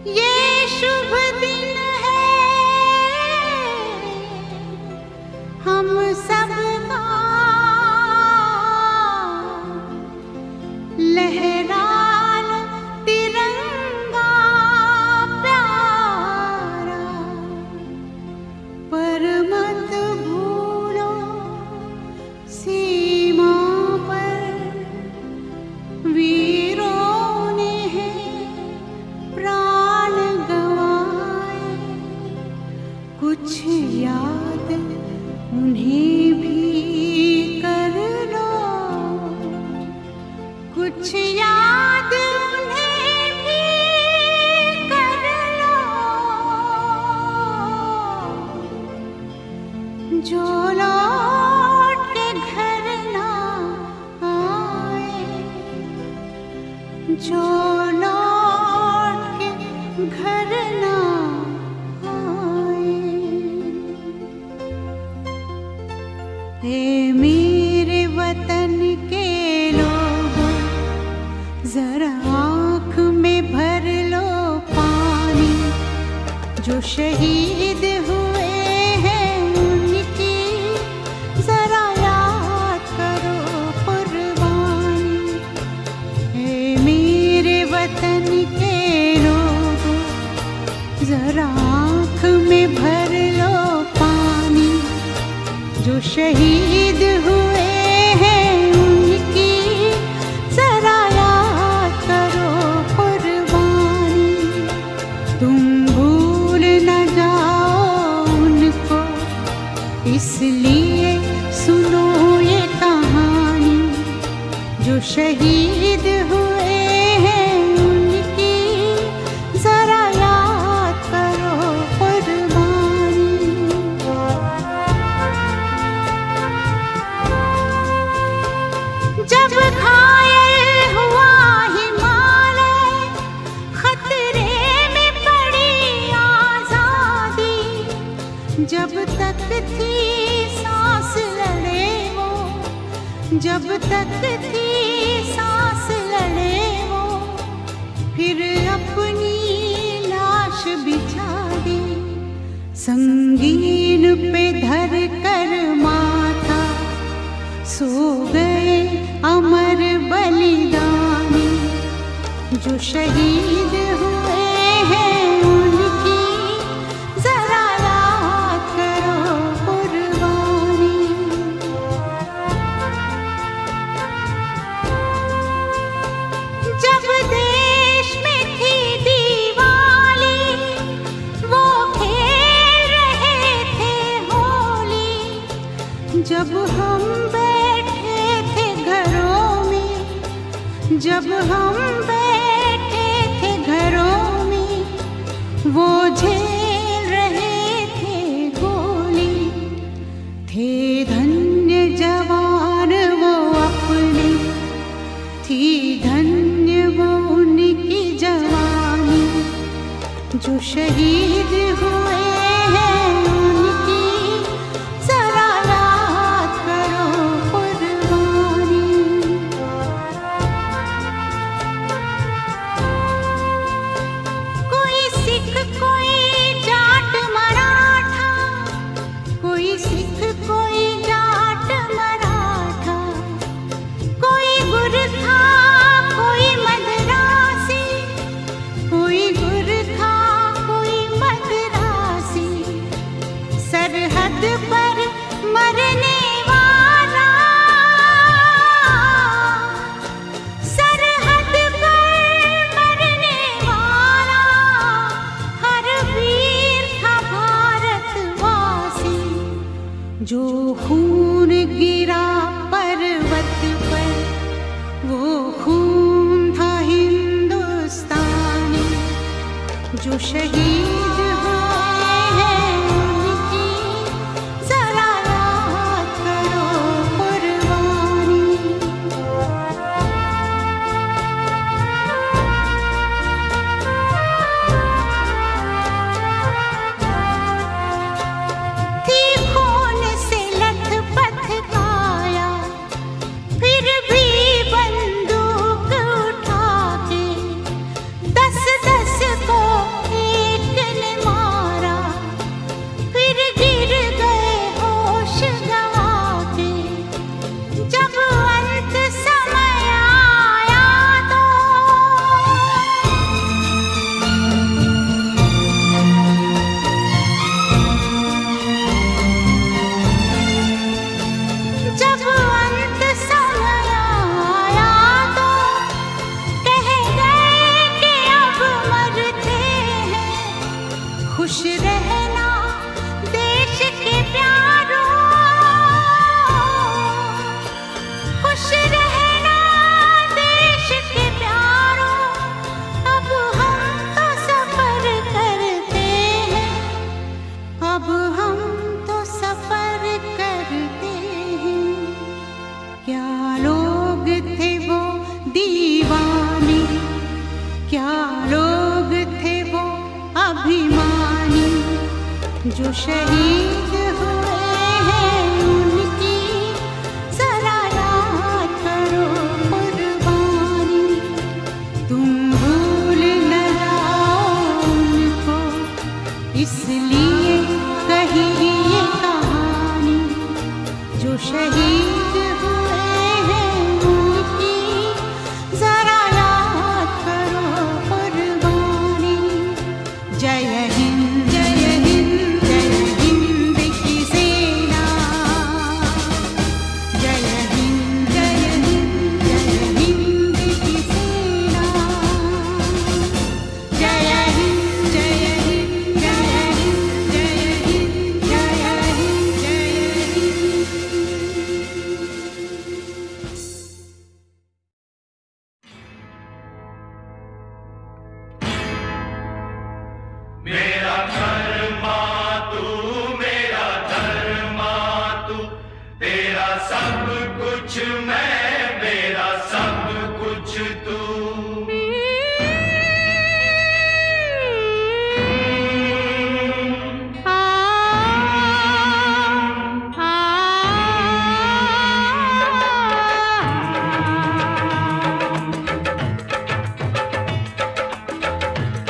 ये शुभ दिन है हम सबका, लहरा लो तिरंगा प्यारा, पर मत भूलो सीमा पर वीरों ने है प्राण गंवाए। कुछ याद उन्हें भी कर लो, कुछ याद उन्हें भी कर लो, जो लौट के घर ना आए, जो लौट के घर ना आए। ए मेरे वतन के लोगों, जरा आँख में भर लो पानी, जो शहीद हुए हैं उनकी जरा याद करो कुर्बानी। ए मेरे वतन के लोगों, जरा आँख में भर लो पानी, जो शहीद हुए हैं उनकी जरा याद करो कुर्बानी। तुम भूल न जाओ उनको, इसलिए सुनो ये कहानी, जो शहीद हुए हैं उनकी जरा याद करो कुर्बानी। जब घायल हुआ हिमालय, खतरे में पड़ी आजादी, जब तक थी सांस लड़े वो, जब तक थी सांस लड़े वो, फिर अपनी लाश बिछा दी, संगीन पे धर कर माथा, सो गए अमर बलिदानी, जो शहीद हुए हैं उनकी जरा याद करो कुर्बानी। जब देश में थी दिवाली, वो खेल रहे थे होली, जब हम बैठे थे घरों में, जब हम बैठे थे घरों में, वो झेल रहे थे गोली। थे धन्य जवान वो अपने, थी धन्य वो उनकी जवानी, जो शहीद हुए हैं उनकी जरा याद करो कुर्बानी। कोई सिख कोई जाट मराठा, कोई सिख कोई जाट मराठा, कोई गुरखा कोई मद्रासी, कोई गुरखा कोई मद्रासी, सरहद पर मरने वाला, सरहद पर मरने वाला, हर वीर था भारतवासी, जो खून गिरा पर्वत पर, वो खून था हिंदुस्तानी, जो शहीद हुए हैं उनकी जरा याद करो कुर्बानी। थी खून से लथपथ काया, फिर भी बंदूक उठा के 10-10 को जो शहीद हुए हैं उनकी जरा याद करो कुर्बानी। तुम भूल न जाओ उनको, इसलिए कही ये कहानी। जो शहीद हुए हैं उनकी जरा याद करो कुर्बानी। जय हिंद जय हिंद जय हिंद की सेना। जय हिंद जय हिंद जय हिंद की सेना। जय हिंद जय हिंद जय हिंद जय हिंद जय हिंद जय मेरा धर्मा तू, मेरा धर्मा तू, तेरा सब कुछ मैं, मेरा सब कुछ तू।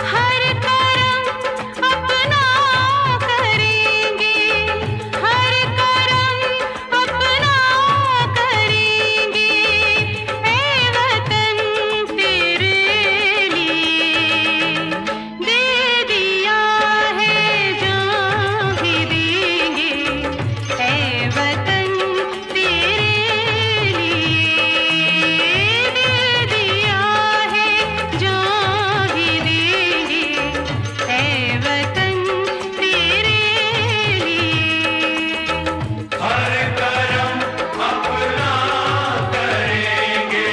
हर करम अपना करेंगे, हर करम अपना करेंगे। ऐ वतन तेरे लिए दे दिया है जान भी देंगे। ऐ वतन तेरे लिए दे दिया है जान भी देंगे। ऐ वतन तेरे लिए। हर करम अपना करेंगे,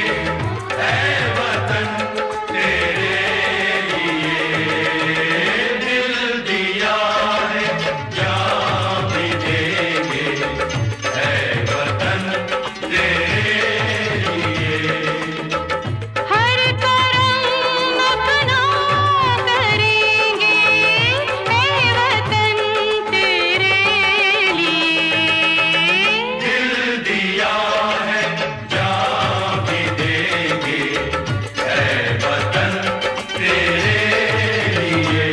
ऐ वतन तेरे लिए दिल दिया है जान भी देंगे। ऐ वतन तेरे लिए। हर करम अपना करेंगे, ऐ वतन तेरे लिए। दिल दिया है जान भी देंगे। ऐ वतन तेरे लिए।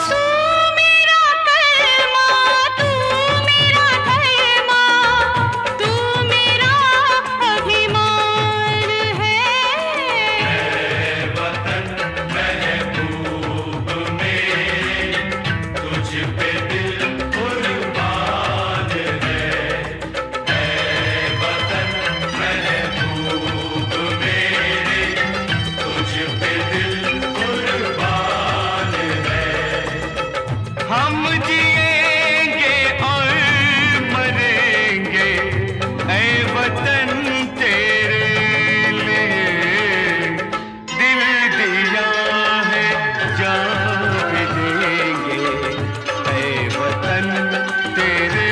तू मेरा कलमा, तू मेरा धर्मा, तू मेरा अभिमान है। वतन महबूब मेरे, तुझ पे दिल कुर्बान है। ऐ वतन महबूब मेरे, तुझ पे दिल कुर्बान है। हम जिएंगे और मरेंगे, ऐ वतन तेरे लिए। दिल दिया है जान भी देंगे, ऐ वतन तेरे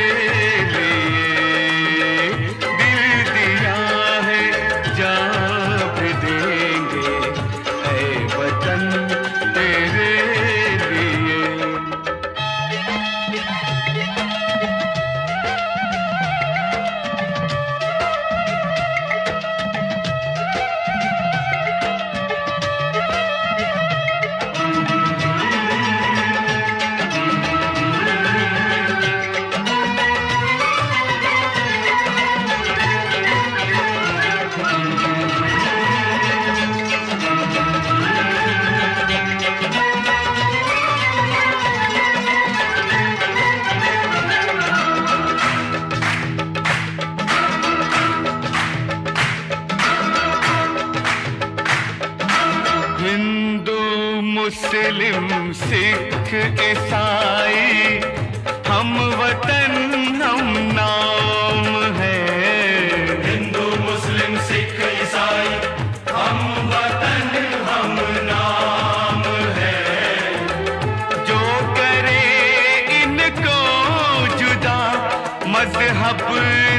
लिए। दिल दिया है जान भी देंगे, ऐ वतन तेरे लिए। मुस्लिम सिख ईसाई हम वतन हम नाम है। हिंदू मुस्लिम सिख ईसाई हम वतन हम नाम है। जो करे इनको जुदा मजहब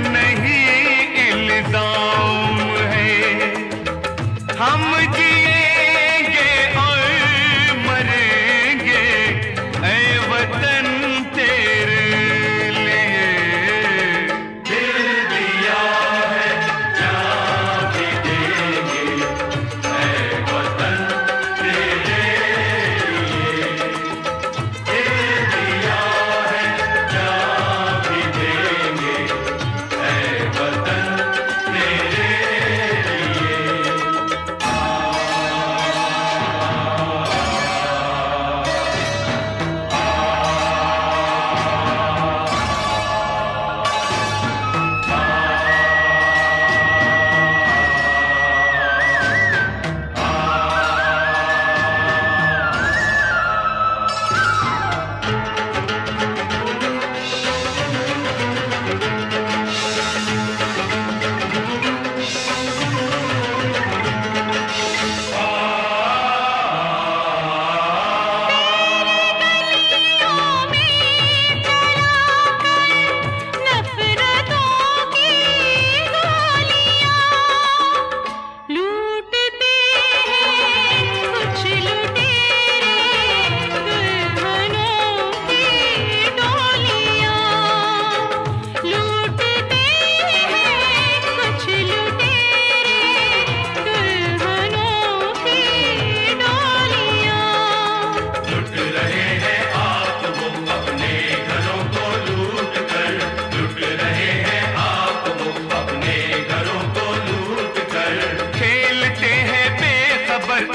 नहीं इल्जाम है। हम जिएंगे और मरेंगे ऐ वतन तेरे लिए। दिल दिया है जान भी देंगे ऐ वतन तेरे लिए। दिल दिया है जान भी देंगे ऐ वतन तेरे लिए।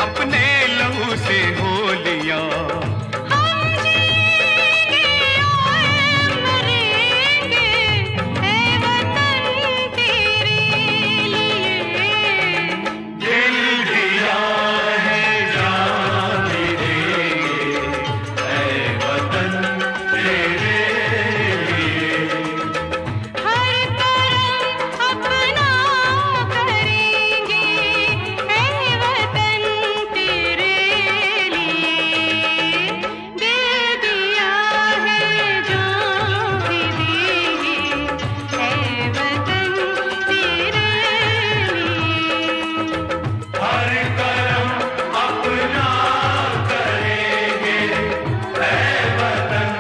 अपने लहू से होलियां हम जिएंगे और मरेंगे ऐ वतन तेरे लिए। दिल दिया है जान भी देंगे ऐ वतन तेरे लिए। हर करम अपना करेंगे ऐ वतन तेरे लिए। दिल दिया है जान भी देंगे ऐ वतन तेरे लिए। हर करम अपना करेंगे ऐ वतन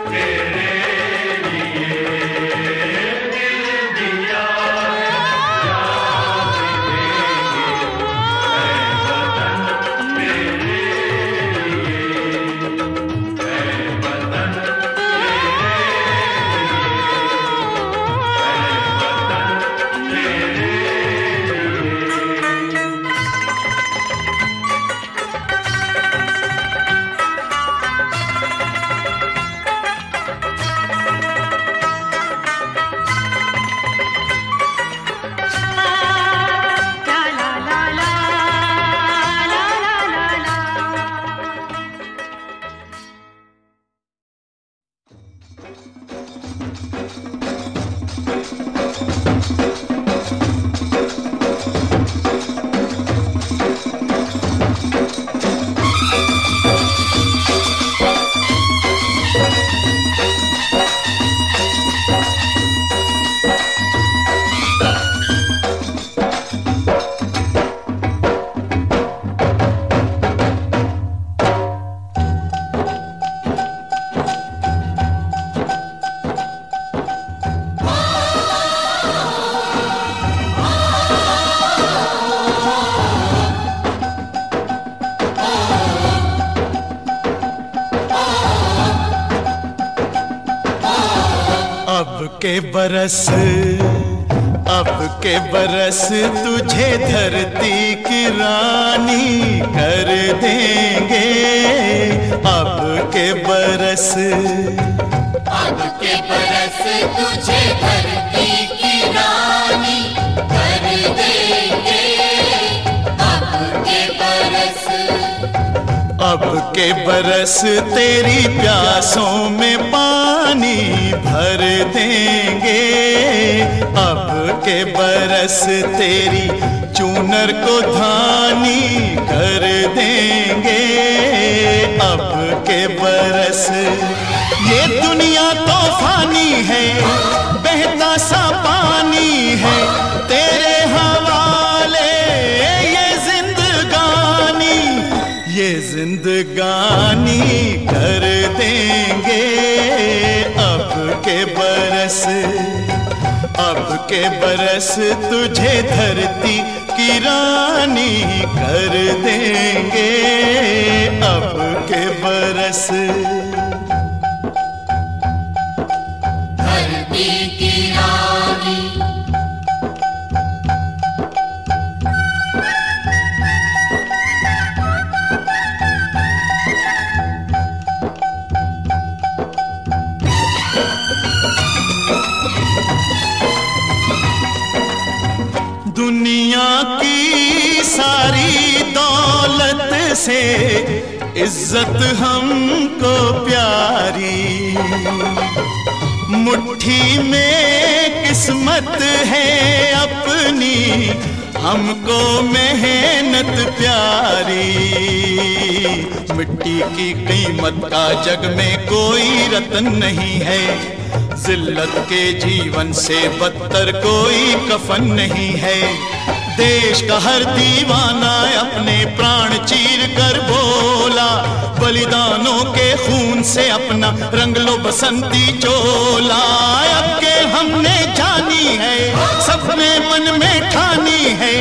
तेरे लिए। दिल दिया जान भी देंगे ऐ वतन तेरे लिए। ऐ वतन ला ला ला ला ला ला ला ला। अब के बरस तुझे धरती की रानी कर देंगे। अब के बरस तुझे धरती की रानी कर देंगे। अब के बरस अब के बरस तेरी प्यासों में पानी भर देंगे, अब के बरस तेरी चूनर को धानी कर देंगे, अब के बरस। ये दुनिया तो फानी है, बहता सा पानी है, तेरे हवाले ये जिंदगानी, ये जिंदगानी कर देंगे। अब के बरस, अब के बरस तुझे धरती की रानी कर देंगे, अब के बरस। धरती की रानी दुनिया की सारी दौलत से इज्जत हमको प्यारी, मुट्ठी में किस्मत है अपनी, हमको मेहनत प्यारी। मिट्टी की कीमत का जग में कोई रतन नहीं है, जिल्लत के जीवन से बदतर कोई कफन नहीं है। देश का हर दीवाना अपने प्राण चीर कर बोला, बलिदानों के खून से अपना रंग लो बसंती चोला। अब के हमने जानी है, सबने मन में ठानी है,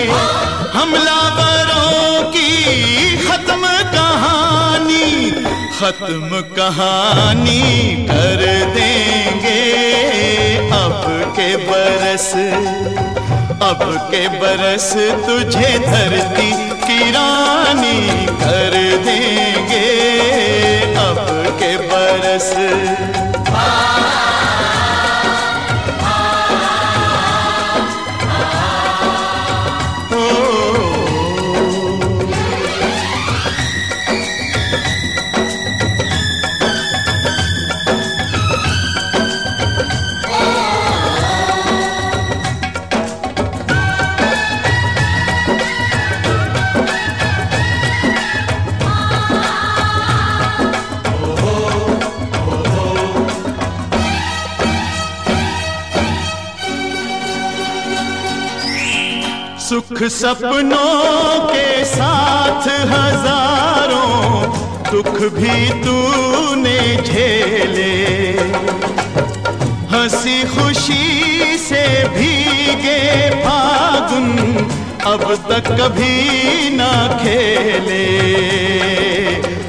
हमलावरों की खत्म कहानी, खत्म कहानी कर देंगे। अब के बरस, अब के बरस तुझे धरती की रानी कर देंगे, अब के बरस। सुख सपनों के साथ हजारों दुख भी तूने झेले, हंसी खुशी से भीगे फागुन अब तक कभी ना खेले।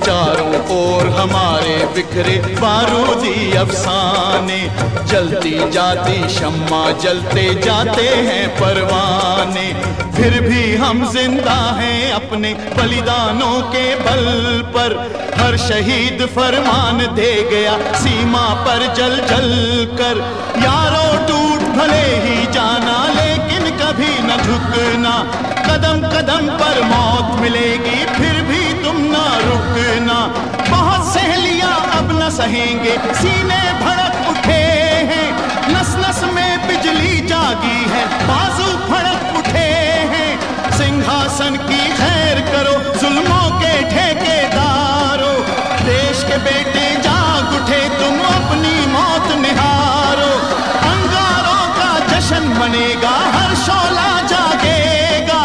चारों ओर हमारे बिखरे बारूदी अफसाने, जलती जाती शम्मा जलते जाते हैं परवाने, फिर भी हम जिंदा हैं अपने बलिदानों के बल पर। हर शहीद फरमान दे गया सीमा पर जल जल कर, यारों टूट भले ही जाना लेकिन कभी न झुकना, कदम कदम पर मौत मिलेगी फिर भी तुम ना रुकना। बहुत सहेलियां अब न सहेंगे, सीने भड़क उठे हैं, नस नस में बिजली जागी है, बाजू फड़क उठे हैं। सिंहासन की खैर करो जुल्मों के ठेकेदारों, देश के बेटे जाग उठे तुम अपनी मौत निहारो। अंगारों का जश्न मनेगा, हर शोला जागेगा,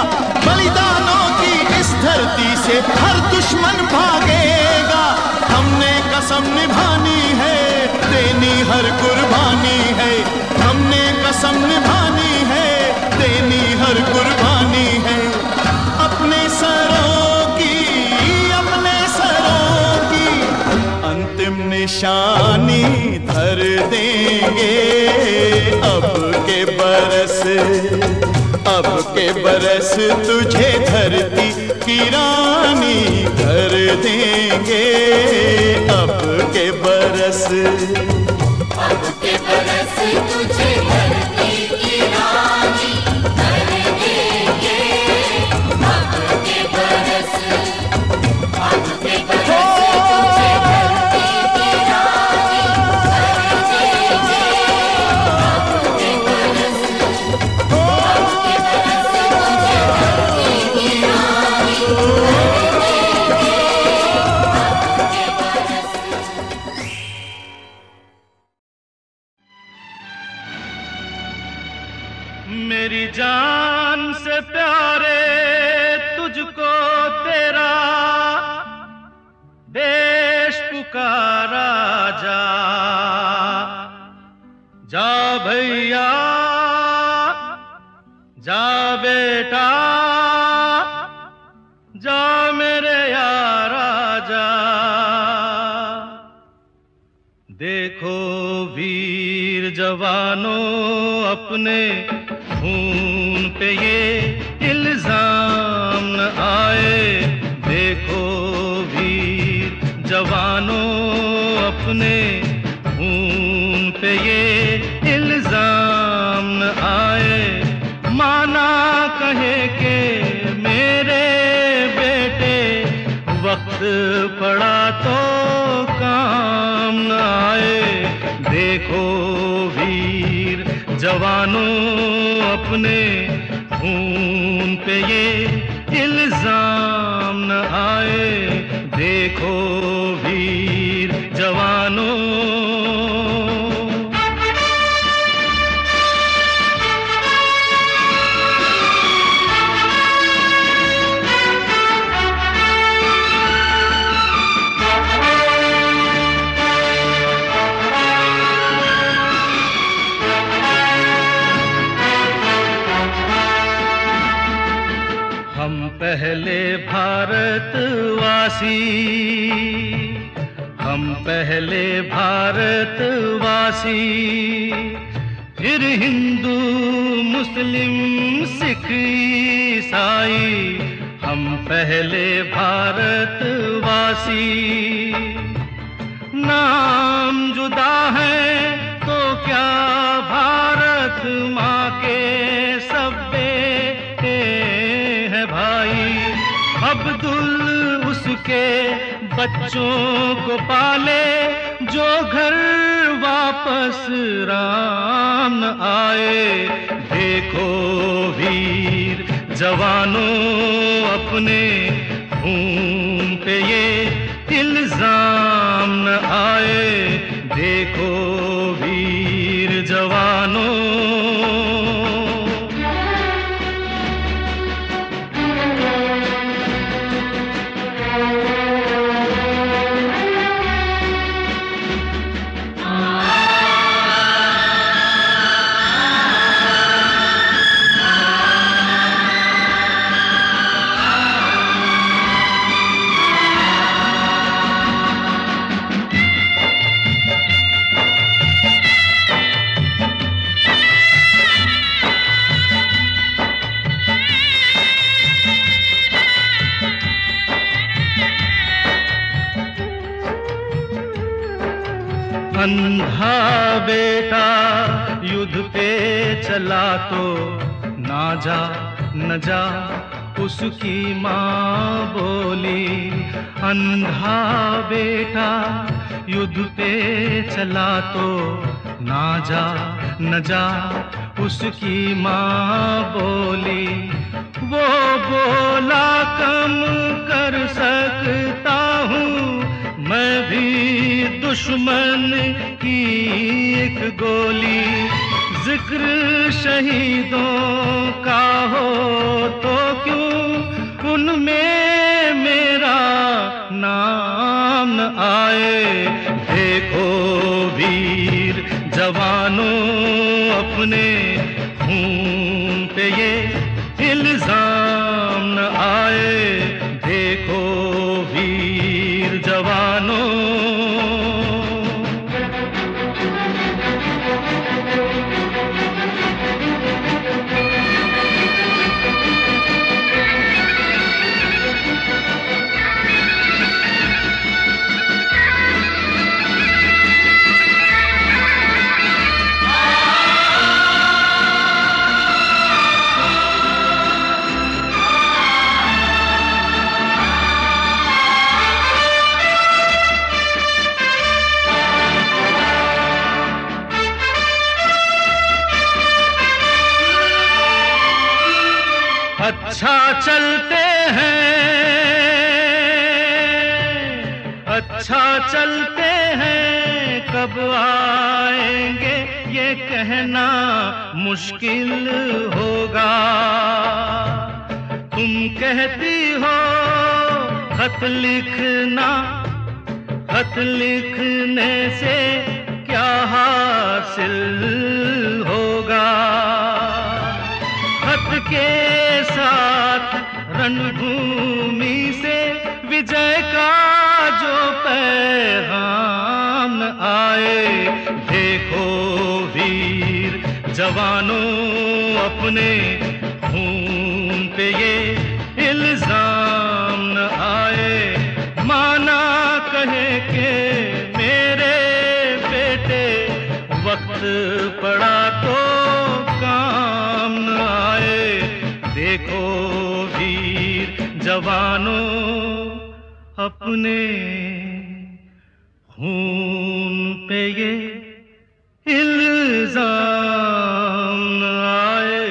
बलिदानों की इस धरती से हर दुश्मन भागेगा। हमने कसम निभानी है, देनी हर कुर्बानी है, हमने कसम निभानी है, देनी हर कुर्बानी है। अपने सरों की, अपने सरों की अंतिम निशानी धर देंगे। अब के बरस, अब के बरस तुझे धरती की रानी कर देंगे, अब के बरस। अब के बरस तुझे धरती की रानी कर देंगे, अब के बरस, अब के बरस। मेरी जान से प्यारे तुझको तेरा देश पुकारा जा। जा भैया जा बेटा जा मेरे यारा जा। देखो वीर जवानों अपने खून पे ये इल्जाम न आए। देखो वीर जवानों अपने खून पे ये इल्जाम न आए। माना कहे के मेरे बेटे वक्त पड़ा तो काम न आए। देखो वीर जवानों अपने खून पे ये इल्जाम न आए। देखो वीर जवानों। हम पहले भारतवासी, हम पहले भारतवासी, फिर हिंदू मुस्लिम सिख ईसाई। हम पहले भारतवासी। नाम जुदा है तो क्या भारत माँ के सब बेटे हैं भाई। अब्दुल उसके बच्चों को पाले जो घर वापस राम न आए। देखो वीर जवानों अपने खून पे ये इल्जाम न आए। देखो वीर जवानों। अंधा बेटा युद्ध पे चला तो ना जा न जा उसकी माँ बोली। अंधा बेटा युद्ध पे चला तो ना जा न जा उसकी माँ बोली। वो बोला कम कर सकता हूँ मैं भी दुश्मन की एक गोली। जिक्र शहीदों का हो तो क्यों उनमें मेरा नाम न आए। देखो वीर जवानों अपने खून पे ये इल्जाम न आए। देखो वीर जवानों। अच्छा चलते हैं, अच्छा चलते हैं, कब आएंगे ये कहना मुश्किल होगा। तुम कहती हो खत लिखना, खत लिखने से क्या हासिल होगा। खत के साथ रणभूमि से विजय का जो पैगाम आए, देखो वीर जवानों अपने खून पे ये इल्जाम न आए। माना कहे के मेरे बेटे वक्त पड़ा तो काम न आए। देखो वीर जवानों अपने खून पे ये इल्जाम न आए।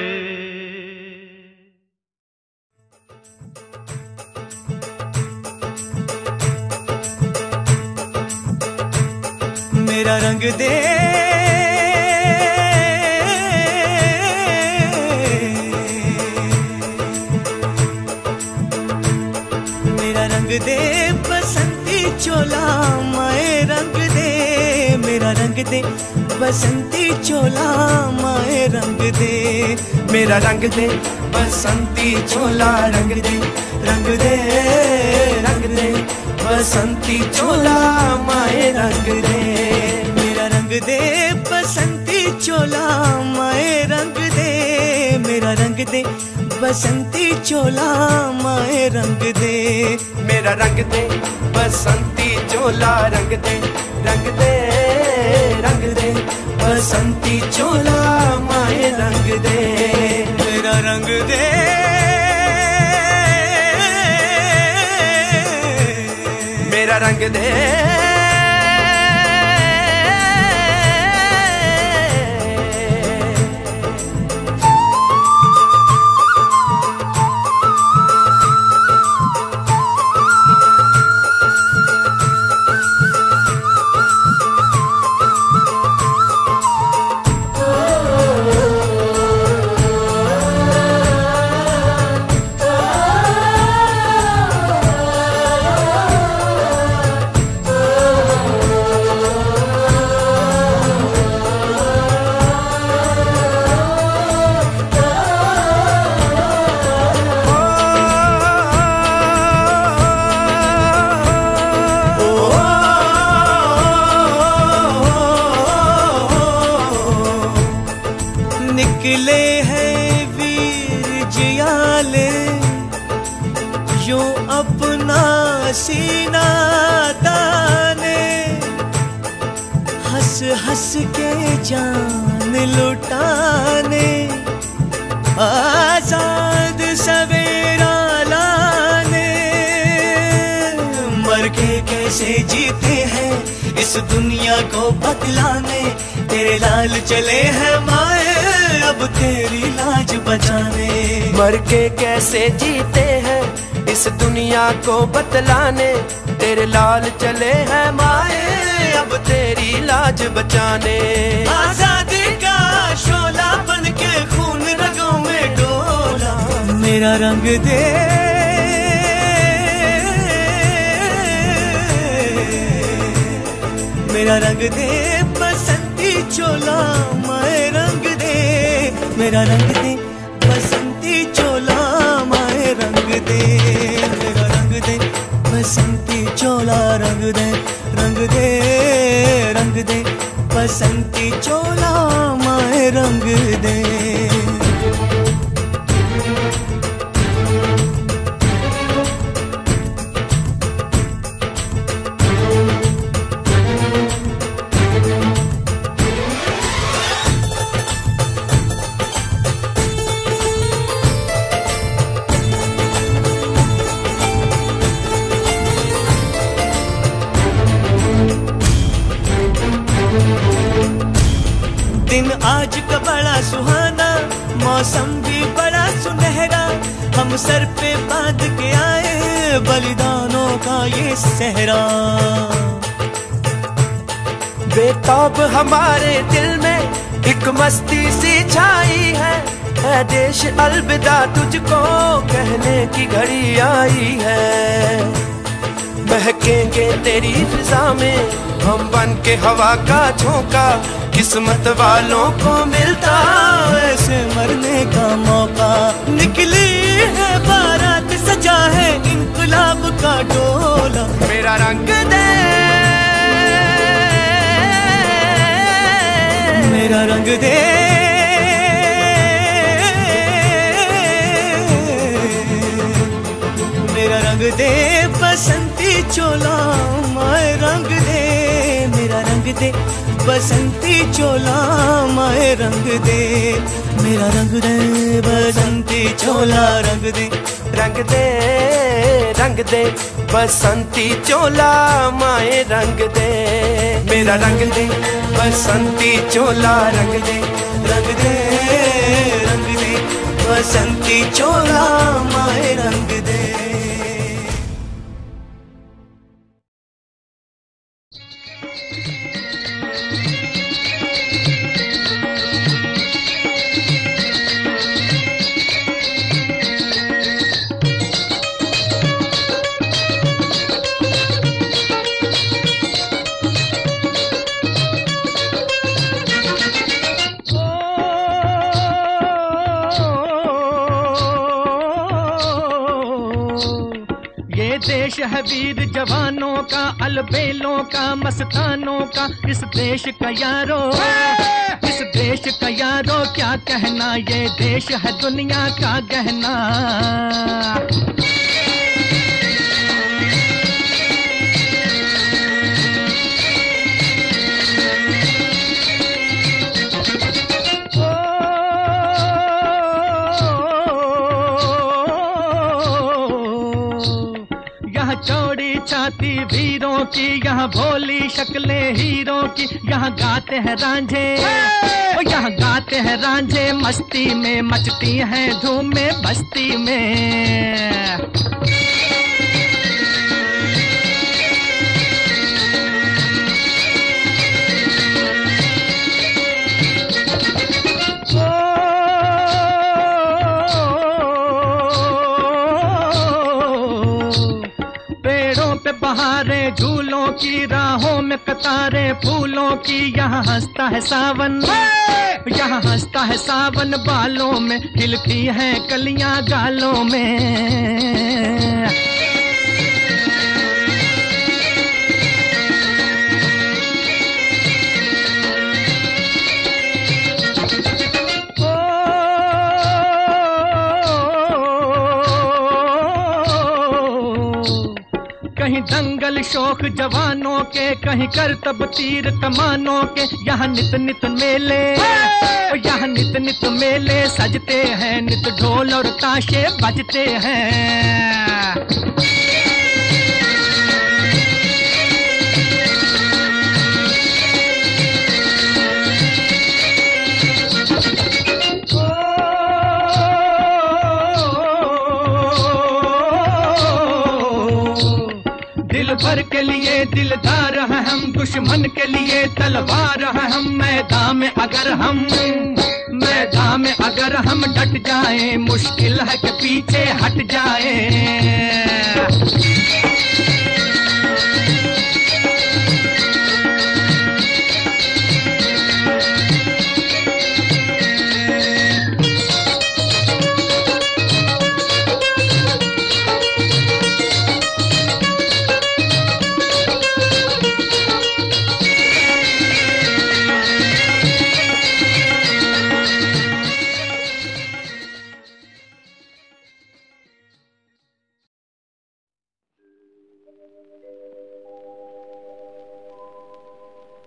मेरा रंग दे दे बसंती चोला माए रंग दे, मेरा रंग दे बसंती चोला माए रंग दे, मेरा रंग दे बसंती चोला रंग दे, रंग दे रंग दे बसंती चोला माए रंग दे, मेरा रंग दे बसंती चोला माए रंग दे, मेरा रंग दे बसंती चोला माए रंग दे, मेरा रंग दे बसंती चोला रंग दे, रंग दे रंग दे बसंती चोला माए रंग दे, मेरा रंग दे मेरा रंग दे निकले हैं वीर जियाले यो अपना सीना ताने, हंस हंस के जान लुटाने, आजाद सवेरा लाने, मर के कैसे जीते हैं इस दुनिया को बतलाने, तेरे लाल चले हैं माए अब तेरी लाज बचाने, मर के कैसे जीते हैं इस दुनिया को बतलाने, तेरे लाल चले हैं माए अब तेरी लाज बचाने, आजादी का शोला बन के खून रगों में डोला, मेरा रंग दे मेरा रंग दे बसंती चोला माए रंग दे, मेरा रंग दे बसंती चोला माए रंग दे, मेरा रंग दे बसंती चोला रंग दे, रंग दे रंग दे बसंती चोला माए रंग दे। दिन आज का बड़ा सुहाना, मौसम भी बड़ा सुनहरा, हम सर पे बांध के आए बलिदानों का ये सहरा, बेताब हमारे दिल में एक मस्ती सी छाई है देश अलविदा तुझको कहने की घड़ी आई है। बहकेंगे तेरी फिजा में हम बन के हवा का झोंका, किस्मत वालों को मिलता ऐसे मरने का मौका। निकली है बारात सजा है इनकलाब का डोला, मेरा रंग दे मेरा रंग दे मेरा रंग दे बसंती चोला माए रंग दे, मेरा रंग दे बसंती चोला माए रंग दे, मेरा रंग दे बसंती चोला रंग दे, रंग दे रंग दे बसंती चोला माए रंग दे, मेरा रंग दे बसंती चोला रंग दे, रंग दे रंग दे बसंती चोला माए रंग दे। देश है वीर जवानों का, अलबेलों का, मस्तानों का, इस देश का यारो, इस देश का यारो क्या कहना, ये देश है दुनिया का गहना। चौड़ी छाती वीरों की, यहाँ भोली शक्लें हीरों की, यहाँ गाते हैं रांझे, यहाँ गाते हैं रांझे मस्ती में, मचती हैं धूमें बस्ती में। बहारे झूलों की, राहों में कतारें फूलों की, यहाँ हंसता है सावन, यहाँ हंसता है सावन, बालों में खिलती हैं कलियां गालों में। कहीं दंगल शौक जवानों के, कहीं करतब तीर कमानों के, यहाँ नित नित मेले, यहाँ नित नित मेले सजते हैं, नित ढोल और ताशे बजते हैं। दिल भर के लिए दिलदार हैं हम, दुश्मन के लिए तलवार हैं हम, मैदान में अगर हम डट जाएं, मुश्किल है कि पीछे हट जाएं।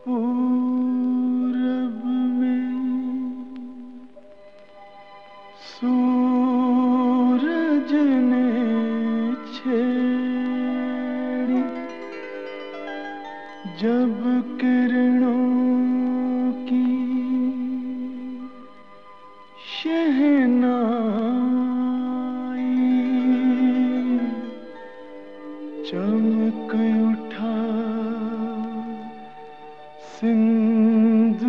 पूरब में सूरज ने छेड़ी जब किरणों की शहनाई, चमक उठा सिंदूर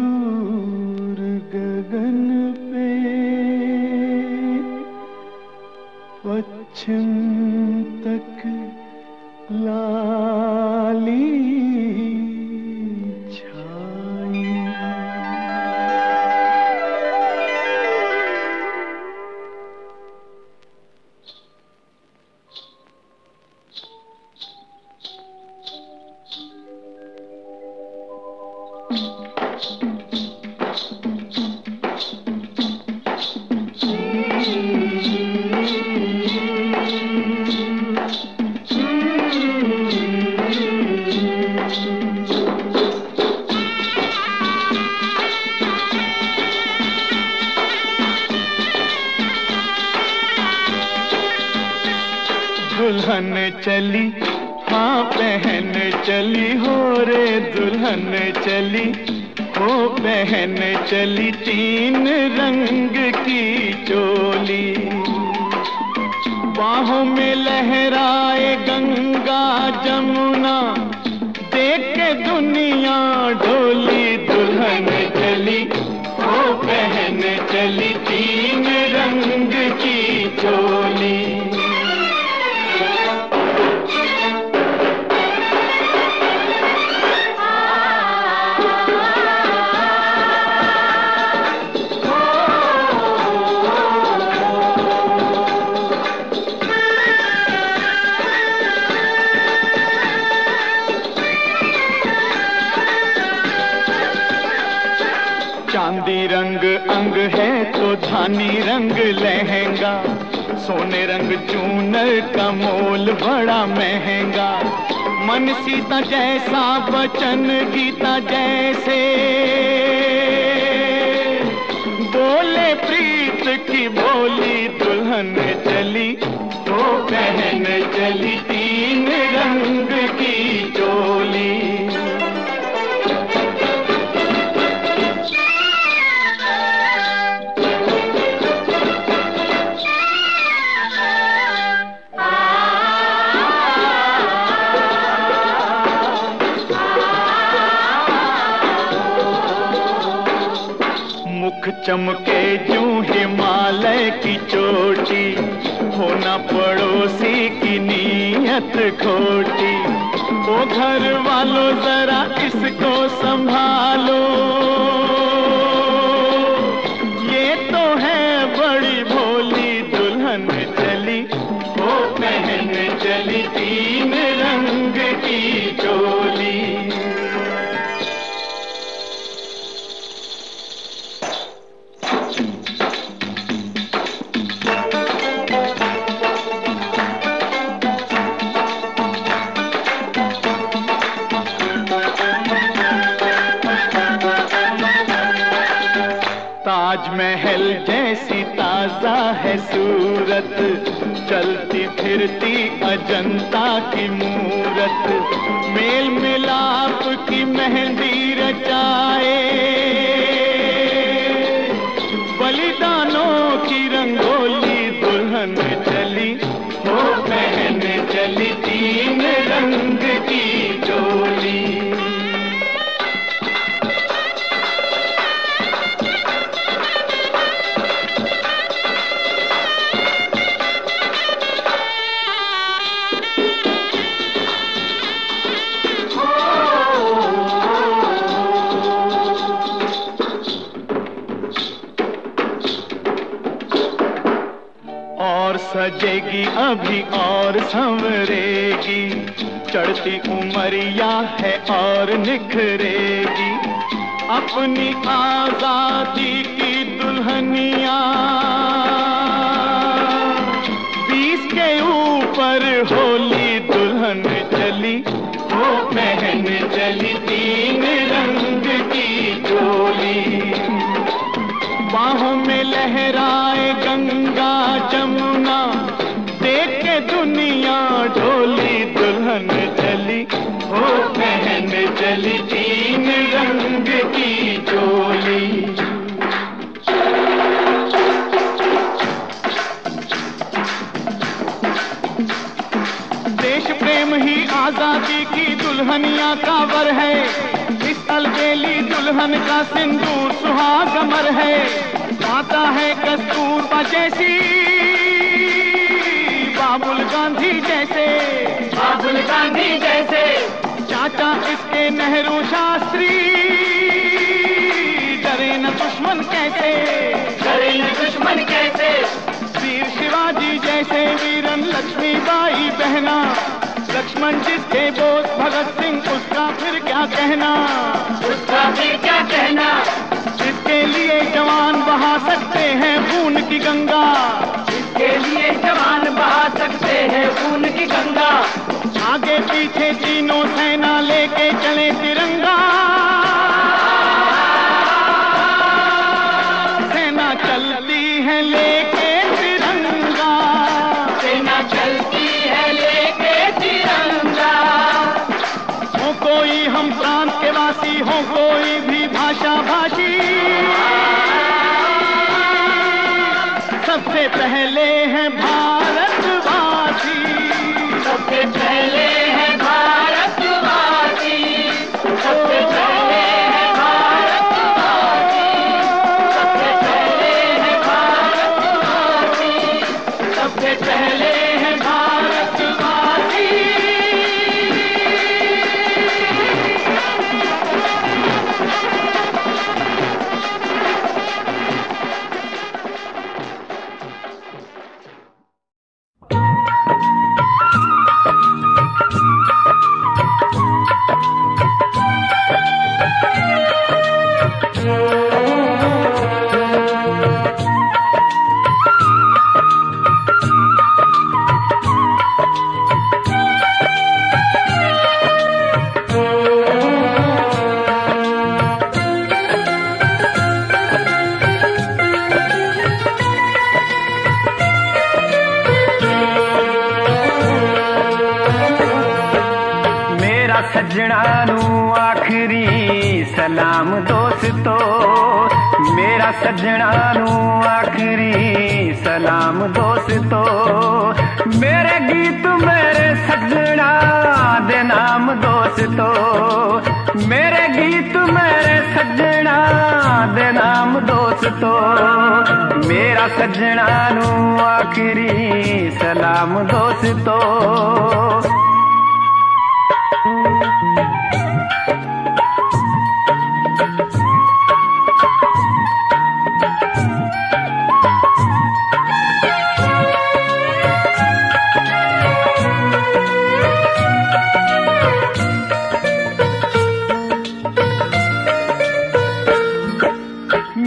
दुल्हन चली, हाँ बहन चली हो रे दुल्हन चली, हो बहन चली 3 रंग की चोली। बाहों में लहराए गंगा जमुना, देख के दुनिया डोली। दुल्हन चली, हो बहन चली 3 रंग की चोली। चांदी रंग अंग है तो धानी रंग लहंगा, सोने रंग चूनर का मोल बड़ा महंगा। मन सीता जैसा वचन गीता जैसे, बोले प्रीत की बोली। दुल्हन चली, तो बहन चली 3 रंग की चोली। मुख चमके यूं हिमालय की चोटी, होना पड़ोसी की नीयत खोटी। ओ घर वालों जरा इसको संभालो, ये तो है बड़ी भोली। दुल्हन चली, ओ बहन चली 3 रंग की चोली। ताजमहल जैसी ताजा है सूरत, चलती फिरती अजंता की मूरत। मेल मिलाप की मेहंदी रचाए, बलिदानों की रंगोली। दुल्हन चली, हो बहन चली 3 रंग की चोली। और सजेगी अभी और संवरेगी, चढ़ती उमरिया है और निखरेगी। अपनी आजादी की दुल्हनिया 20 के ऊपर होली। दुल्हन चली, हो बहन चली 3 रंग की चोली। बाहों में लहराए गंगा जमुना, देख के दुनिया डोली। दुल्हन चली, हो बहन चली 3 रंग की चोली। देश प्रेम ही आजादी की दुल्हनिया का वर है, इस अलबेली दुल्हन का सिंदूर सुहागमर है। आता है कस्तूरबा जैसी, बाबुल गांधी जैसे, बाबुल गांधी जैसे। चाचा इसके नेहरू शास्त्री, डरे न दुश्मन कैसे, डरे न दुश्मन कैसे। वीर शिवाजी जैसे वीरन लक्ष्मीबाई बहना, लक्ष्मण जिसके बोस भगत सिंह उसका फिर क्या कहना, उसका फिर क्या कहना। इसके लिए जवान बहा सकते हैं खून की गंगा, इसके लिए जवान बहा सकते हैं खून की गंगा। आगे पीछे तीनों सेना लेके चले तिरंगा, सेना चलती है लेके तिरंगा, सेना चलती है लेके सबसे पहले हैं भारतवासी, सबसे पहले हैं भारतवासी, सबसे पहले हैं भारतवासी, सबसे पहले हैं भारतवासी, सबसे पहले हैं भारतवासी। सजना नू आखिरी सलाम दोस्तो, मेरा सजना नू आखिरी सलाम दोस्तो, मेरे गीत मेरे सजना दे नाम दोस्तो, मेरे गीत मेरे सजना दे नाम दोस्तो, मेरा सजना नू आखिरी सलाम दोस्तो।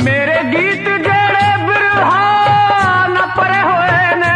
मेरे गीत जड़े बिरहा न परे होए ने,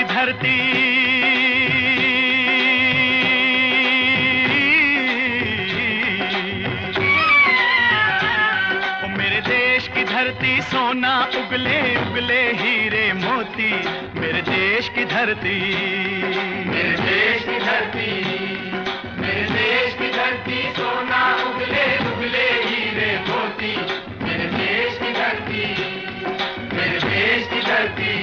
धरती ओ मेरे देश की धरती सोना उगले उगले हीरे मोती, मेरे देश की धरती, मेरे देश की धरती, मेरे देश की धरती सोना उगले उगले हीरे मोती, मेरे देश की धरती, मेरे देश की धरती।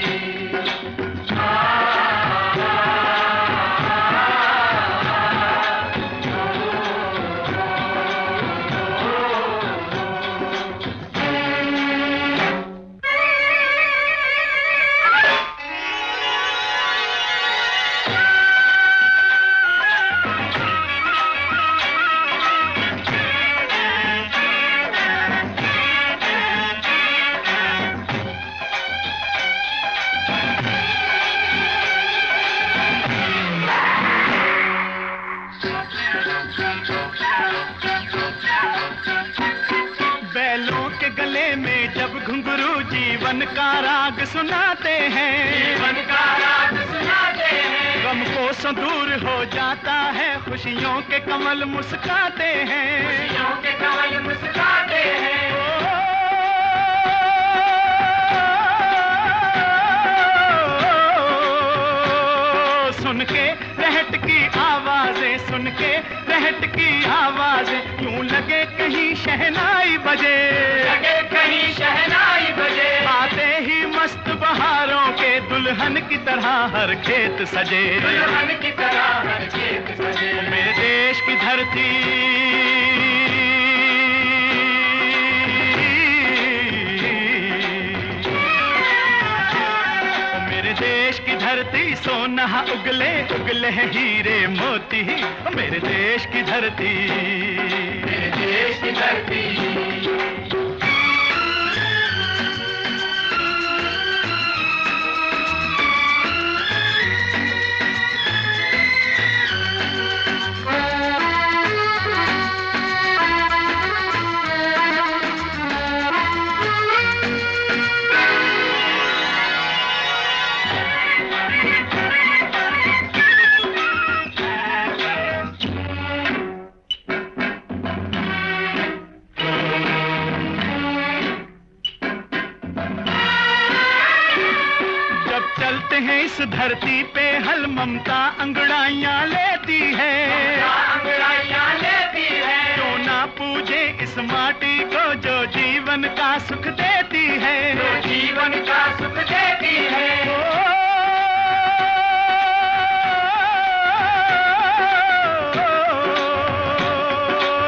बैलों के गले में जब घुंघरू जीवन का राग सुनाते हैं, जीवन का राग सुनाते हैं, गम को सो दूर हो जाता है, खुशियों के कमल मुस्काते हैं, खुशियों के कमल मुस्काते हैं। सुन के रहट की आवाजें, सुन के रहट की आवाजें, यूं लगे कहीं शहनाई बजे, लगे कहीं शहनाई बजे, आते ही मस्त बहारों के दुल्हन की तरह हर खेत सजे, दुल्हन की तरह हर खेत सजे। मेरे देश की धरती, मेरे देश देश की धरती सोना उगले उगले हीरे मोती, मेरे देश की धरती, मेरे देश की धरती। इस धरती पे हल ममता अंगड़ाइयां लेती है, अंगड़ाइयां लेती है। क्यों ना पूजे इस माटी को जो जीवन का सुख देती है, जो जीवन का सुख देती है।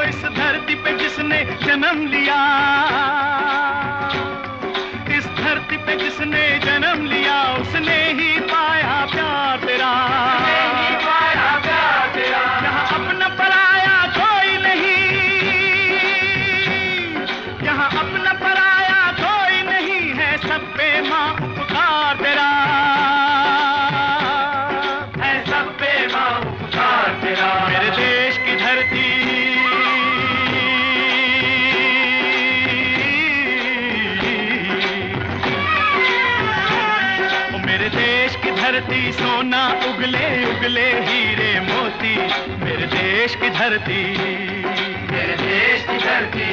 इस धरती पे जिसने जन्म लिया, इस धरती पे जिसने जन्म लिया, उसने ही पाया प्यार तेरा, पाया प्यार तेरा। यहाँ अपना पराया कोई नहीं, यहाँ अपना पराया कोई नहीं है, सब पे माँ उपकार तेरा है, सब पे माँ उपकार तेरा। मेरे देश की धरती, धरती सोना उगले उगले हीरे मोती, मेरे देश की धरती, मेरे देश की धरती।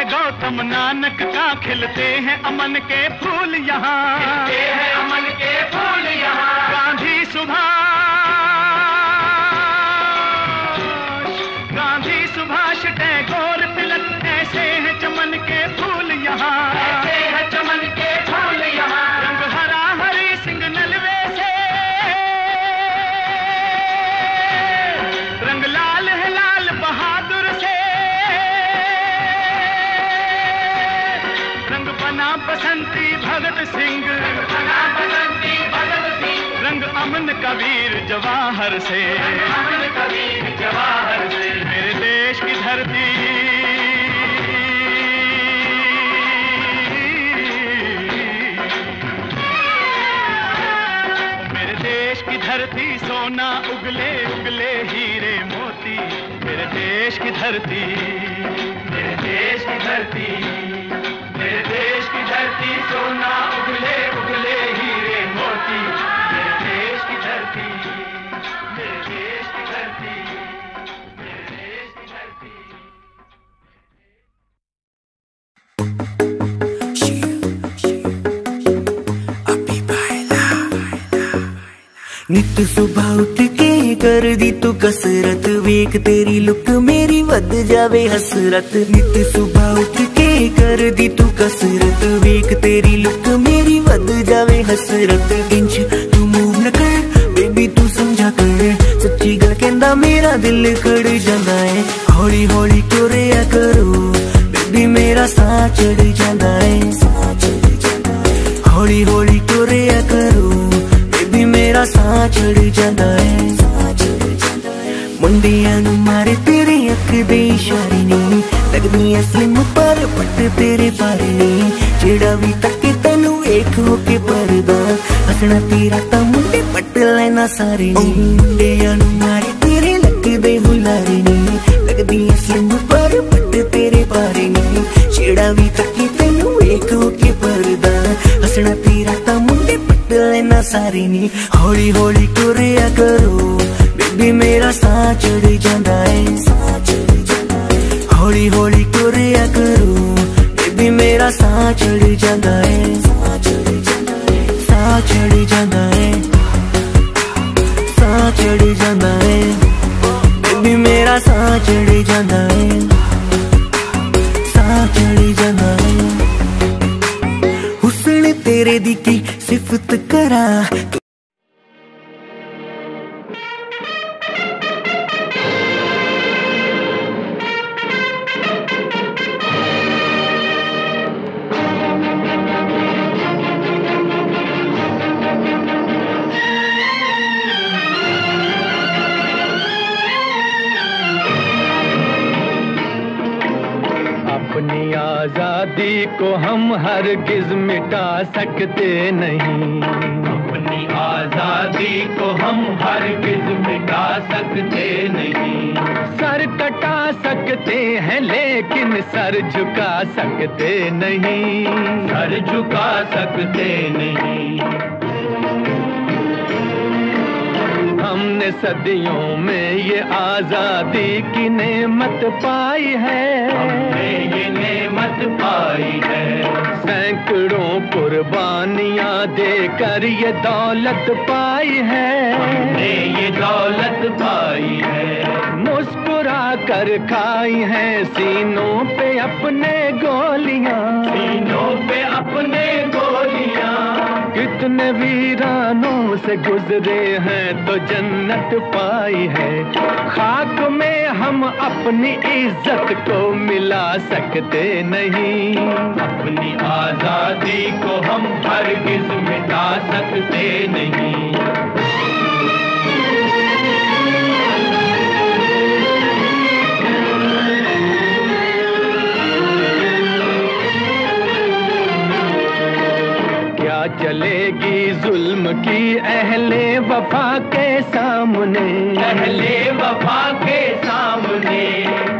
गौतम नानक का खिलते हैं अमन के फूल यहाँ, खिलते हैं अमन के फूल यहाँ। गांधी सुभाष टैगोर तिलक, ऐसे हैं चमन के फूल यहाँ, ऐसे हैं चमन के फूल यहाँ। रंग हरा हरी सिंह नलवे से, रंग लाल है लाल बहादुर से, बसंती भगत सिंह, बसंती भगत सिंह। रंग अमन कबीर जवाहर से, अमन कबीर जवाहर से। मेरे देश की धरती, मेरे देश की धरती सोना उगले उगले हीरे मोती, मेरे देश की धरती, मेरे देश की धरती, मेरे देश की धरती सोना उगले उगले हीरे मोती, मेरे देश की धरती, मेरे देश की धरती, मेरे देश की धरती। नित सुबह उठ के कर दी तू कसरत, वेख तेरी लुक मेरी वध जावे हसरत। नित सुबह उठ के कर दी तू कसरत, वेख तेरी लुक मेरी वध जावे हसरत। इंच तू मूव न कर बेबी तू समझा कर, सच्ची गल कहंदा मेरा दिल कड़ जांदा है। हौली हौली टुरिया करो बेबी मेरा साह चढ़ जांदा है, हौली हौली टुरिया करो बेबी मेरा साह चढ़ जांदा है। मुंडियां नूं मारे तेरे अख दे इशारे नी, लगदी ऐ स्लिम पर पट तेरे बारे नी। जेड़ा भी तके तैनू ਵੇਖੋ ਕੇ ਪਰਦਾ ਹੱਸਣਾ ਤੇਰਾ ਤਾਂ ਮੁੰਡੇ ਪੱਟ ਲੈਣਾ ਸਾਰੇ ਨੀ ਮੁੰਡਿਆਂ ਨੂੰ ਮਾਰੇ ਤੇਰੇ ਲੱਗਦੇ ਹੁਲਾਰੇ ਨੀ ਲੱਗਦੀਆਂ ਸਲਿਮ ਪਰ ਪੱਟ ਤੇਰੇ ਪਾਰੇ ਨੀ ਛੇੜਾ ਵੀ ਤੱਕੀ ਤੈਨੂੰ ਵੇਖੋ ਕੇ ਪਰਦਾ ਹੱਸਣਾ ਤੇਰਾ ਤਾਂ ਮੁੰਡੇ ਪੱਟ ਲੈਣਾ ਸਾਰੇ ਨੀ ਹੌਲੀ ਹੌਲੀ ਤੁਰਿਆ ਕਰੋ ਬੇਬੀ ਮੇਰਾ ਸਾਹ ਚੜ ਜਾਂਦਾ ਏ ਹੌਲੀ ਹੌਲੀ ਤੁਰਿਆ ਕਰੋ ਬੇਬੀ ਮੇਰਾ ਸਾਹ ਚੜ ਜਾਂਦਾ ਏ ਸਾਹ ਚੜ ਜਾਂਦਾ ਏ ਸਾਹ ਚੜ ਜਾਂਦਾ ਏ ਬੇਬੀ ਮੇਰਾ ਸਾਹ ਚੜ ਜਾਂਦਾ ਏ ਸਾਹ ਚੜ ਜਾਂਦਾ ਏ ਹੁਸਨ तेरे दी की सिफत करा अपनी आजादी को हम हरगिज मिटा सकते नहीं अपनी आजादी को हम हरगिज मिटा सकते नहीं सर कटा सकते हैं लेकिन सर झुका सकते नहीं सर झुका सकते नहीं हमने सदियों में ये आजादी की नेमत पाई है हमने ये नेमत पाई है सैकड़ों कुर्बानियां देकर ये दौलत पाई है हमने ये दौलत पाई है मुस्कुरा कर खाई है सीनों पे अपने गोलियां सीनों पे अपने गोलियां कितने वीरानों से गुजरे हैं तो जन्नत पाई है खाक में हम अपनी इज्जत को मिला सकते नहीं अपनी आजादी को हम हरगिज मिटा सकते नहीं चलेगी जुल्म की अहले वफा के सामने अहले वफा के सामने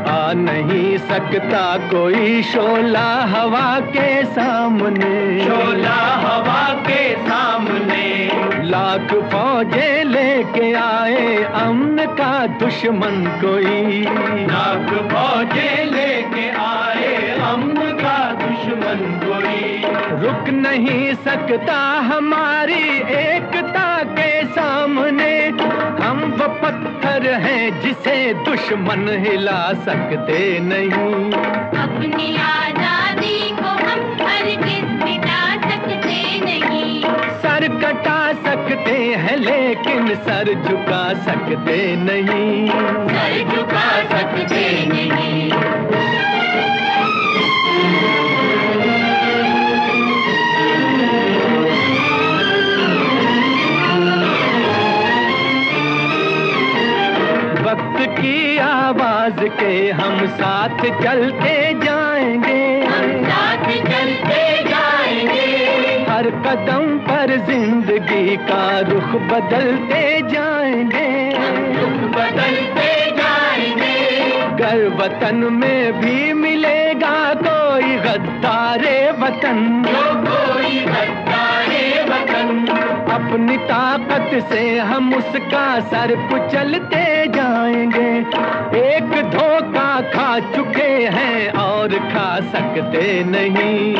आ नहीं सकता कोई शोला हवा के सामने शोला हवा के सामने लाख फौजे लेके आए अमन का दुश्मन कोई लाख फौजे लेके आए अमन का दुश्मन कोई रुक नहीं सकता हमारी एकता के सामने हम वो पत्थर हैं जिसे दुश्मन हिला सकते नहीं अपनी आजादी को हम हरगिज मिटा सकते नहीं सर कटा सकते हैं लेकिन सर झुका सकते नहीं सर झुका सकते नहीं वक्त की आवाज के हम साथ चलते जाएंगे हम साथ चलते जाएंगे हर कदम पर जिंदगी का रुख बदलते जाएंगे रुख बदलते जाएंगे गर वतन में भी मिलेगा कोई गद्दारे वतन जो कोई गद्दारे वतन अपनी ताकत से हम उसका सर कुचलते जाएंगे एक धोखा खा चुके हैं और खा सकते नहीं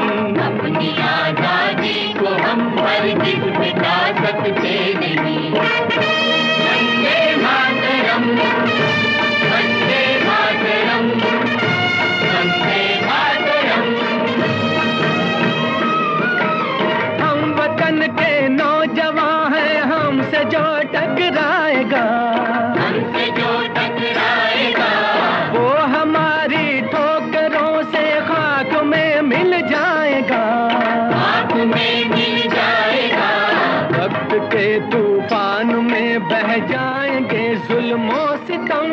अपनी आजादी को हम हरगिज मिटा सकते नहीं वंदे मातरम वंदे मातरम वंदे मातरम हम वतन के नौजवान हैं हमसे जो टकराएगा हमसे जो टकराएगा वो हमारी ठोकरों से खाक में मिल जाएगा खाक में मिल जाएगा वक्त के तूफान में बह जाएंगे जुल्मों सितम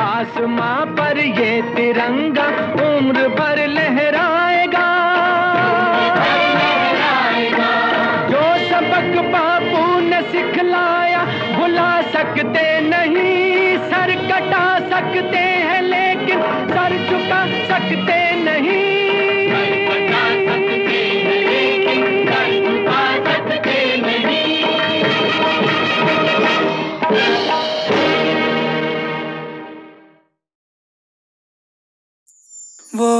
आसमां पर ये तिरंगा उम्र भर लहराएगा लहराएगा सकते नहीं, सर कटा सकते हैं लेकिन सर झुका सकते नहीं। सर कटा सकते हैं लेकिन सर झुका सकते नहीं। वो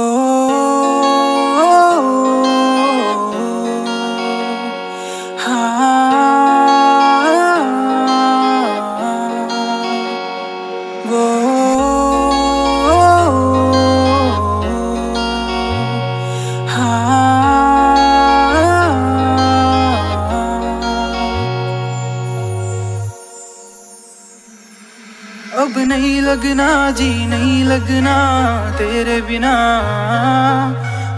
अब नहीं लगना जी नहीं लगना तेरे बिना,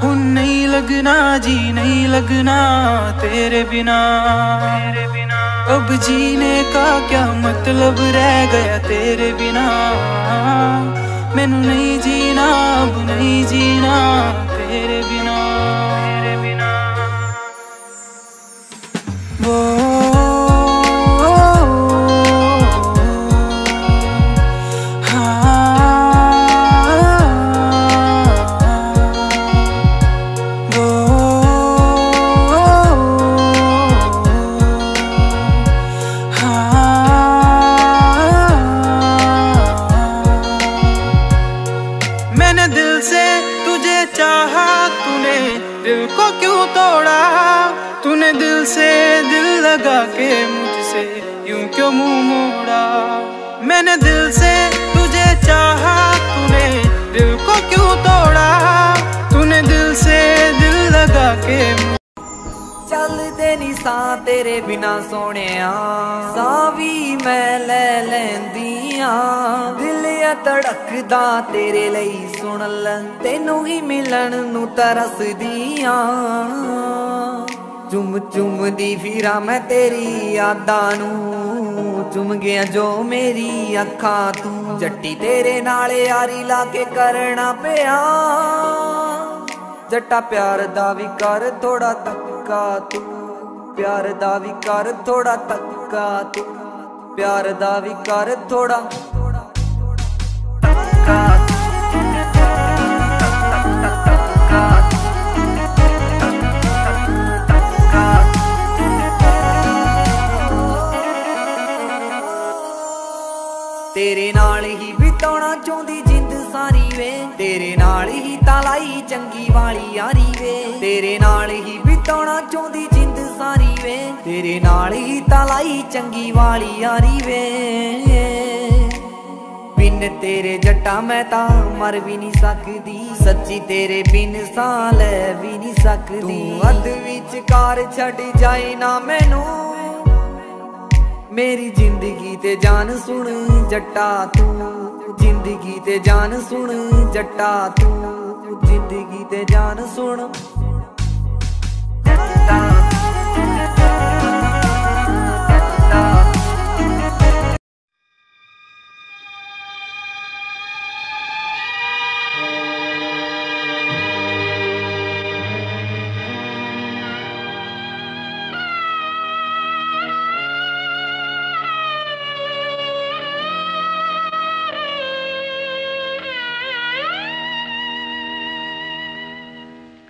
हुन नहीं लगना जी नहीं लगना तेरे बिना। अब जीने का क्या मतलब रह गया तेरे बिना, मैनू नहीं जीना अब नहीं जीना तेरे बिना। वो दिल को क्यों तोड़ा तूने, दिल से दिल लगा के मुझसे यूं क्यों मुंह मोड़ा। मैंने दिल से तुझे चाहा तूने दिल को क्यों तोड़ा, तूने दिल से दिल लगा के। चलदे नी सा तेरे बिना सोहणिया, सां भी मैं ले लैंदियां। दिल धड़कदा तेरे लई सुन ले, तेनू ही मिलन नू तरसदियां। चुम चुम दी फिरा मैं तेरी यादां नू, चुम गया जो मेरी अखां तू। जट्टी तेरे नाल यारी ला के करना पिया, जट्टा प्यार दा भी कर थोड़ा तक्का तू, प्यार दा भी कर थोड़ा तक्का तू, प्यार दा भी कर थोड़ा तक्का। तेरे नाल ही बिताउणा चाहुंदी जिंद सारी वे, तेरे नाल ही तालाई चंगी वाली यारी वे। तेरे नाल ही बिताउणा चाहुंदी जिंद सारी वे, तेरे नाल ही तालाई चंगी वाली यारी वे। बिन तेरे जट्टा मैं ता मर भी नहीं सकदी, सच्ची तेरे बिन सां लै भी नहीं सकदी। तू अध विचकार छड़ जाए ना मैनू, मेरी जिंदगी ते जान सुन जट्टा तू, जिंदगी ते जान सुन जट्टा तू, जिंदगी ते जान सुन जट्टा।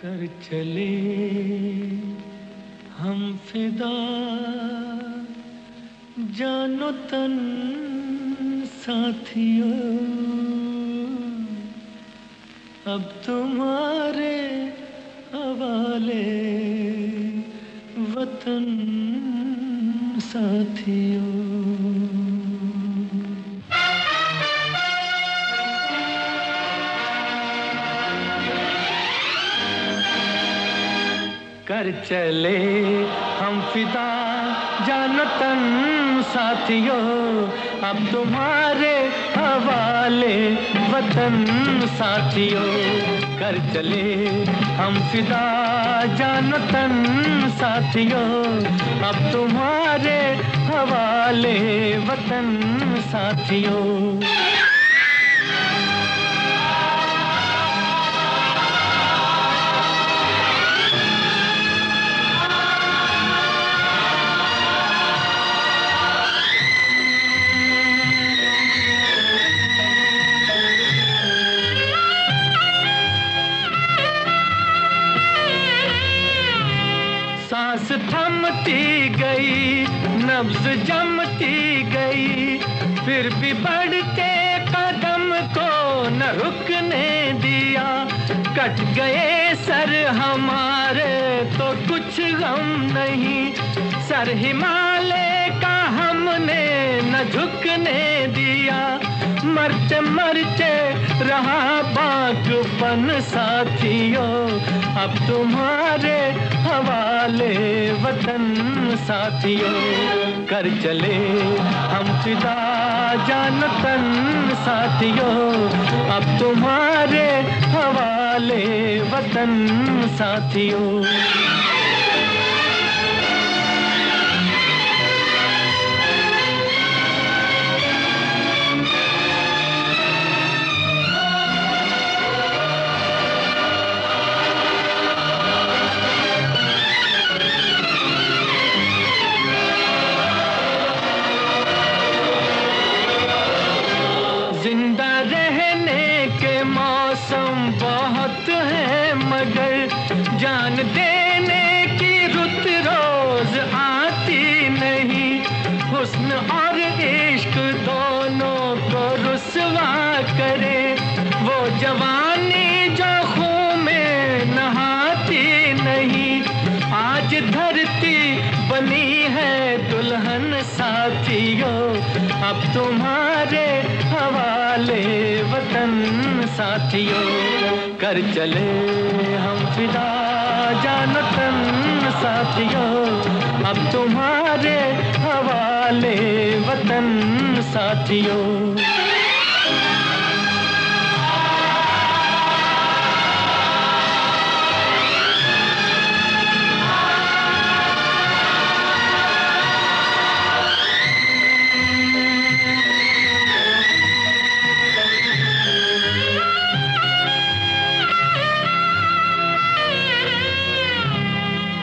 कर चले हम फिदा जानो तन साथियों, अब तुम्हारे हवाले वतन साथियों। कर चले हम फिदा जानो तन साथियों, अब तुम्हारे हवाले वतन साथियों। कर चले हम फिदा जानो तन साथियों, अब तुम्हारे हवाले वतन साथियों। थमती गई, नब्ज जमती गई, फिर भी बढ़ते कदम को न रुकने दिया। कट गए सर हमारे तो कुछ गम नहीं, सर हिमालय का हमने न झुकने दिया। मरते मरते रहा बागपन साथियों, अब तुम्हारे हवाले वतन साथियों। कर चले हम फिदा जान तन साथियों, अब तुम्हारे हवाले वतन साथियों। जिंदा रहने के मौसम बहुत है, मगर जान देने की रुत रोज आती नहीं। हुस्न और इश्क दोनों को रुसवा करे, वो जवानी जो खून में नहाती नहीं। आज धरती बनी है दुल्हन साथियों, अब तुम्हारे हवाले वतन साथियों। कर चले हम फिदा जान तन साथियों, अब तुम्हारे हवाले वतन साथियों।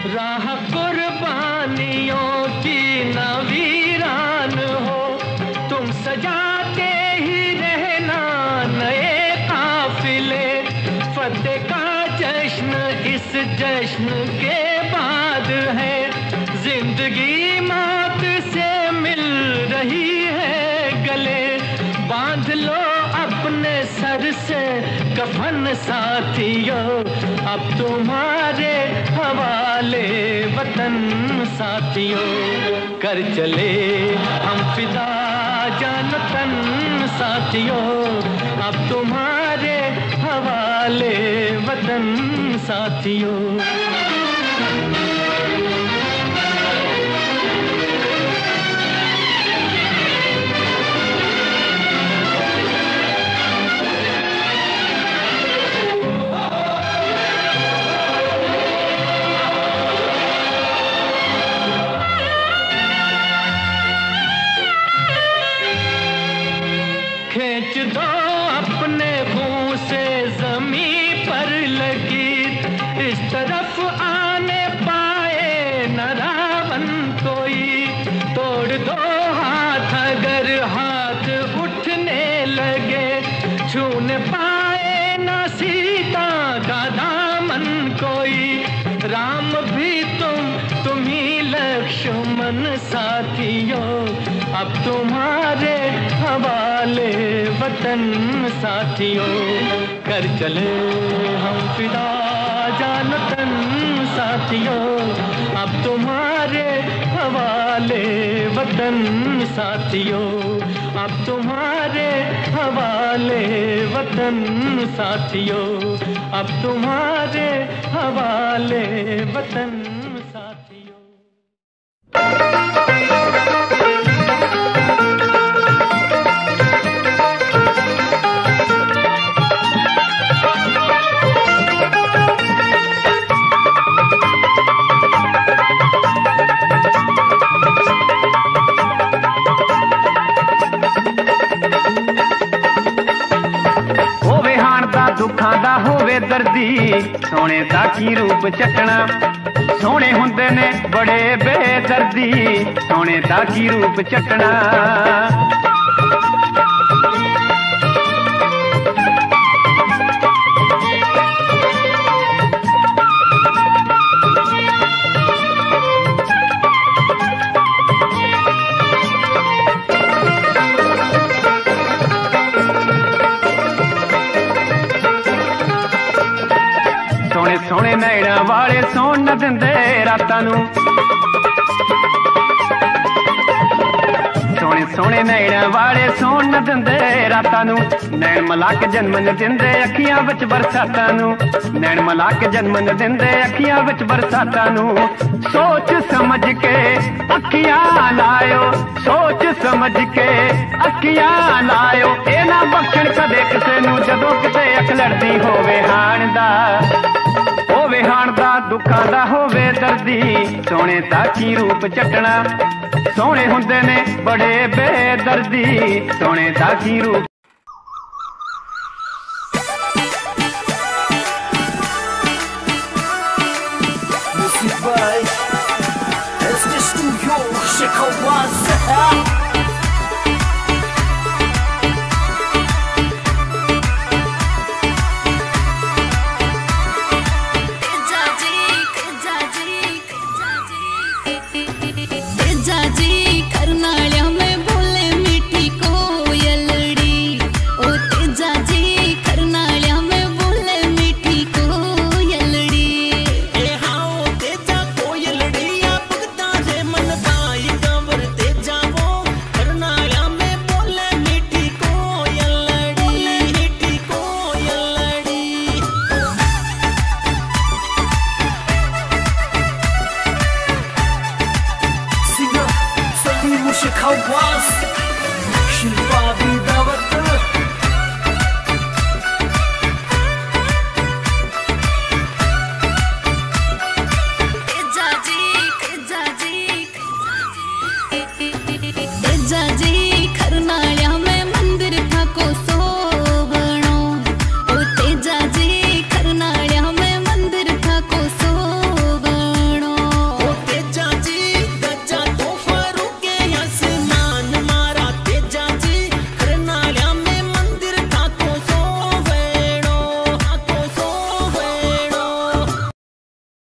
राह कुर्बानियों की न वीरान हो, तुम सजाते ही रहना नए काफिले। फतेह का जश्न इस जश्न के बाद है, जिंदगी मौत से मिल रही है गले। बांध लो अपने सर से कफन साथियों, अब तुम्हारे हवाले वतन साथियों। कर चले हम फिदा जान तन साथियों, अब तुम्हारे हवाले वतन साथियों। खींच दो अपने मुंह से जमीन पर लगी, इस तरफ आने पाए न रावण कोई। तोड़ दो हाथ अगर हाथ उठने लगे, छूने पाए न सीता का दामन कोई। राम भी तुम ही लक्ष्मण साथियों, अब तुम्हारे हवाले वतन साथियों। कर चले हम फिदा जान तन साथियों, अब तुम्हारे हवाले वतन साथियों। अब तुम्हारे हवाले वतन साथियों, अब तुम्हारे हवाले वतन साथियों। दुखां दा होवे दर्दी, सोने दा की रूप चटना। सोने हुंदे ने बड़े बेदर्दी, सोने दा की रूप चटना। ਸੌਣ ਦਿੰਦੇ ਰਾਤਾਂ ਨੂੰ ਸੋਹਣੇ ਸੋਹਣੇ ਨੈਣਾਂ ਵਾਲੇ ਸੌਣ ਨਾ ਦਿੰਦੇ ਰਾਤਾਂ ਨੂੰ ਨੈਣ ਮਿਲਾ ਕੇ ਜਨਮ ਨ ਦਿੰਦੇ ਅੱਖੀਆਂ ਵਿੱਚ ਬਰਸਾਤਾਂ ਨੂੰ ਨੈਣ ਮਿਲਾ ਕੇ ਜਨਮ ਨ ਦਿੰਦੇ ਅੱਖੀਆਂ ਵਿੱਚ ਬਰਸਾਤਾਂ ਨੂੰ ਸੋਚ ਸਮਝ ਕੇ ਅੱਖੀਆਂ ਲਾਇਓ ਸੋਚ ਸਮਝ ਕੇ ਅੱਖੀਆਂ ਲਾਇਓ ਇਹ ਨਾ ਬਖਸ਼ਣ ਕਦੇ ਕਿਸੇ ਨੂੰ ਜਦੋਂ ਕਿਤੇ ਅੱਖ ਲੜਦੀ ਹੋਵੇ ਹਾਣ ਦਾ ਦੁੱਖਾਂ ਦਾ ਹੋਵੇ ਦਰਦੀ ਸੋਹਣੇ ਤਾਂ ਕੀ ਰੂਪ ਚੱਟਣਾ ਸੋਹਣੇ ਹੁੰਦੇ ਨੇ ਬੜੇ ਬੇਦਰਦੀ ਸੋਹਣੇ ਦਾ ਕੀ ਰੂਪ Chicago was